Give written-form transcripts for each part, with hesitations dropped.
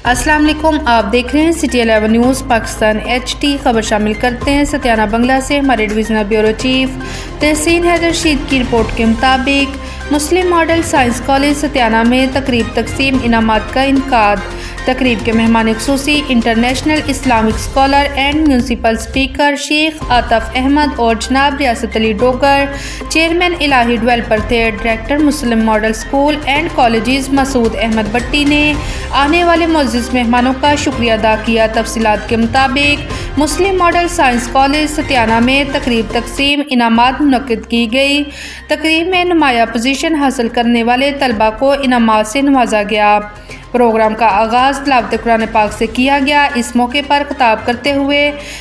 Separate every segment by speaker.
Speaker 1: السلام علیکم، آپ دیکھ رہے ہیں سٹی 11 نیوز پاکستان HT۔ خبر شامل کرتے ہیں ستیانہ بنگلہ سے۔ ہمارے ڈویژنل بیورو چیف تحسین حیدر رشید کی رپورٹ کے مطابق مسلم ماڈل سائنس کالج ستیانہ میں تقریب تقسیم انعامات کا انعقاد۔ تقریب کے مہمان خصوصی international Islamic scholar and municipal speaker Sheikh Atif Ahmad اور جناب ریاست علی ڈوگر، چیئرمین الہی ڈویلپر تھے۔ Director Muslim model school and colleges Masood Ahmad Batti نے آنے والے معزز مہمانوں کا شکریہ ادا کیا۔ تفصیلات کے مطابق مسلم ماڈل سائنس کالج ستیانہ میں تقریب تقسیم انعامات منعقد کی گئی۔ تقریب میں نمایاں پوزیشن حاصل کرنے والے طلباء کو انعامات سے نوازا گیا۔ پروگرام کا آغاز تلاوت قرآن پاک سے کیا گیا۔ اس موقع پر خطاب کرتے ہوئے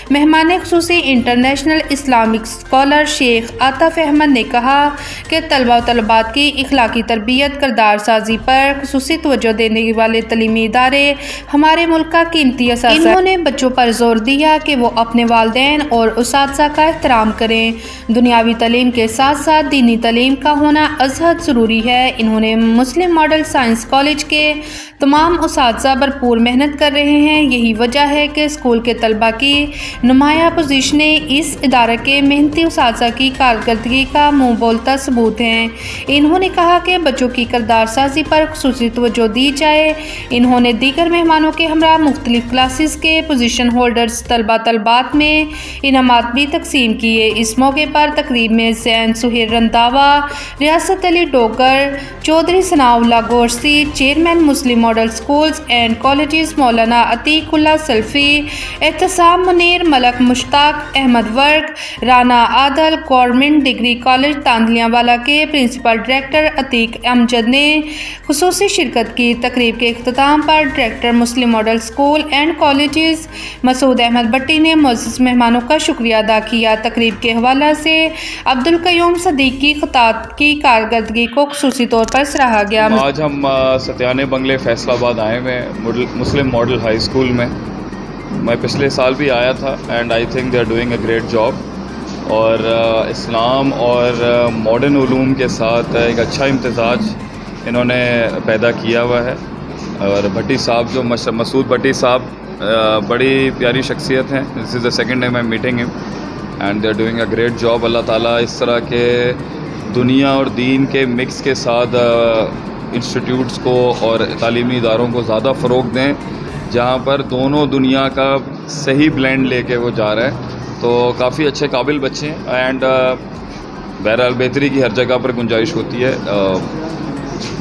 Speaker 1: مہمان خصوصی انٹرنیشنل اسلامک اسکالر شیخ عاطف احمد نے کہا کہ طلباء و طالبات کی اخلاقی تربیت، کردار سازی پر خصوصی توجہ دینے والے تعلیمی ادارے ہمارے ملک کا قیمتی اثاثہ ہیں۔ انہوں نے بچوں پر زور دیا کہ وہ اپنے والدین اور اساتذہ کا احترام کریں۔ دنیاوی تعلیم کے ساتھ ساتھ دینی تعلیم کا ہونا ازحد ضروری ہے۔ انہوں نے مسلم ماڈل سائنس کالج کے تمام اساتذہ بھرپور محنت کر رہے ہیں، یہی وجہ ہے کہ اسکول کے طلباء کی نمایاں پوزیشنیں اس ادارے کے محنتی اساتذہ کی کارکردگی کا منہ بولتا ثبوت ہیں۔ انہوں نے کہا کہ بچوں کی کردار سازی پر خصوصی توجہ دی جائے۔ انہوں نے دیگر مہمانوں کے ہمراہ مختلف کلاسز کے پوزیشن ہولڈرز طلباء میں انعامات بھی تقسیم کیے۔ اس موقع پر تقریب میں زین Sohail Randhawa, Riasat Ali Dogar, Chaudhry Sana Ullah Gorsi, chairman Muslim model schools and colleges Maulana Atiq Ullah Salafi, Ehtisham Munir, Malik Mushtaq Ahmad Virk, Rana Adil, government degree college Tandlianwala کے پرنسپل ڈائریکٹر عتیق امجد نے خصوصی شرکت کی۔ تقریب کے اختتام پر director Muslim model school and colleges Masood Ahmad Batti نے معزز مہمانوں کا شکریہ ادا کیا۔ تقریب کے حوالہ سے عبدالقیوم صدیق کی خطاب کی کارکردگی کو خصوصی طور پر سراہا گیا۔
Speaker 2: آج ہم ستیانہ بنگلے فیصل آباد آئے ہوئے ہیں مسلم ماڈل ہائی اسکول میں۔ میں پچھلے سال بھی آیا تھا and I think they are doing a great job, اور اسلام اور ماڈرن علوم کے ساتھ ایک اچھا امتزاج انہوں نے پیدا کیا ہوا ہے۔ اور بھٹی صاحب جو مسعود بٹی صاحب بڑی پیاری شخصیت ہیں۔ This is the second time I am meeting him and they are doing a great job. Allah تعالیٰ اس طرح کے دنیا اور دین کے مکس کے ساتھ انسٹیٹیوٹس کو اور تعلیمی اداروں کو زیادہ فروغ دیں، جہاں پر دونوں دنیا کا صحیح بلینڈ لے کے وہ جا رہا ہے۔ تو کافی اچھے قابل بچے ہیں اینڈ بہرحال بہتری کی ہر جگہ پر گنجائش ہوتی ہے۔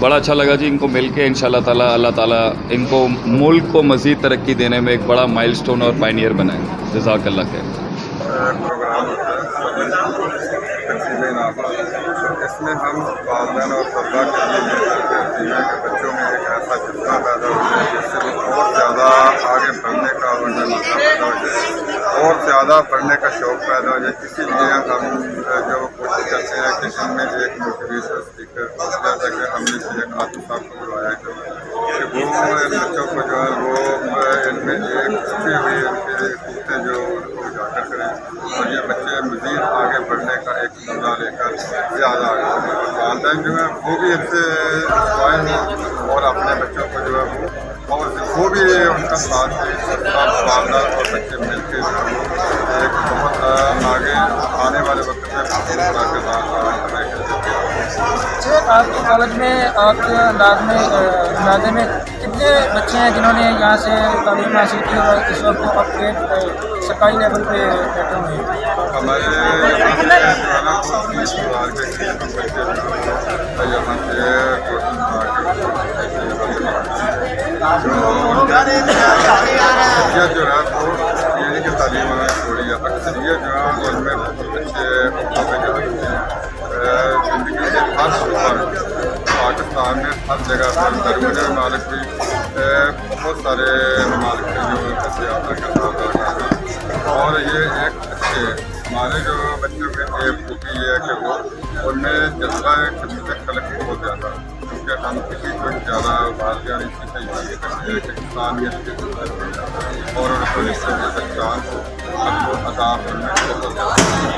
Speaker 2: بڑا اچھا لگا جی ان کو مل کے۔ انشاءاللہ تعالیٰ اللہ تعالیٰ ان کو ملک کو مزید ترقی دینے میں ایک بڑا مائل سٹون اور پائنیئر بنائیں۔ جزاک اللہ خیر۔
Speaker 3: اس میں ہم والدین اور طلباء کے لیے کرتے ہیں کہ بچوں میں ایک ایسا جذبہ پیدا ہو جائے جس سے وہ اور زیادہ آگے بڑھنے کا پیدا ہو جائے، اور زیادہ پڑھنے کا شوق پیدا ہو جائے۔ اسی لیے ہم جو کوشش کرتے ہیں کہ ان میں ایک موٹیویشن اسپیکر جیسا کہ ہم نے شیخ عاطف صاحب کو بلایا کہ وہ بچوں کو جو ہے وہ ان میں ایک چھپی ہوئی ان کے خطے جو ان کو اجاگر کریں، اور یہ بچے مزید آگے بڑھنے کا ایک مزہ لے کر زیادہ آگے بڑھیں۔ والدین جو ہیں وہ بھی ان سے انسپائر ہیں اور اپنے بچوں کو جو ہے وہ بھی ان کا ساتھ والدہ اور بچے مل کے جو ہے ایک بہت آگے آنے والے وقت میں
Speaker 4: آپ کے کالج میں آپ کے اندازے میں کتنے بچے ہیں جنہوں نے یہاں سے تعلیم حاصل کی اور اس وقت اپگریڈ سرکاری لیول پہ بیٹھے ہوئے ہیں؟
Speaker 3: ہمارے یہاں سے یہاں سے جو ہے وہ یعنی کہ تعلیم ہمیں چھوڑی ہے، اکثریت جو ہے ان میں بہت اچھے زندگی کے ہر شعبہ پاکستان میں ہر جگہ پر درمیان ممالک بھی بہت سارے ممالک ہیں جو سیاحت کا کردار ادا کر رہے ہیں، اور یہ ایک اچھے ہمارے جو بچوں میں ایک خوبی یہ ہے کہ وہ ان میں جذبہ خدمت خلق بہت زیادہ ہے، کیونکہ ہم کسی کو زیادہ بازیاں نہیں کرتے ہیں کہ انسانیت کے اور ان کو جس سے پہچان کو عطا کرنے بہت زیادہ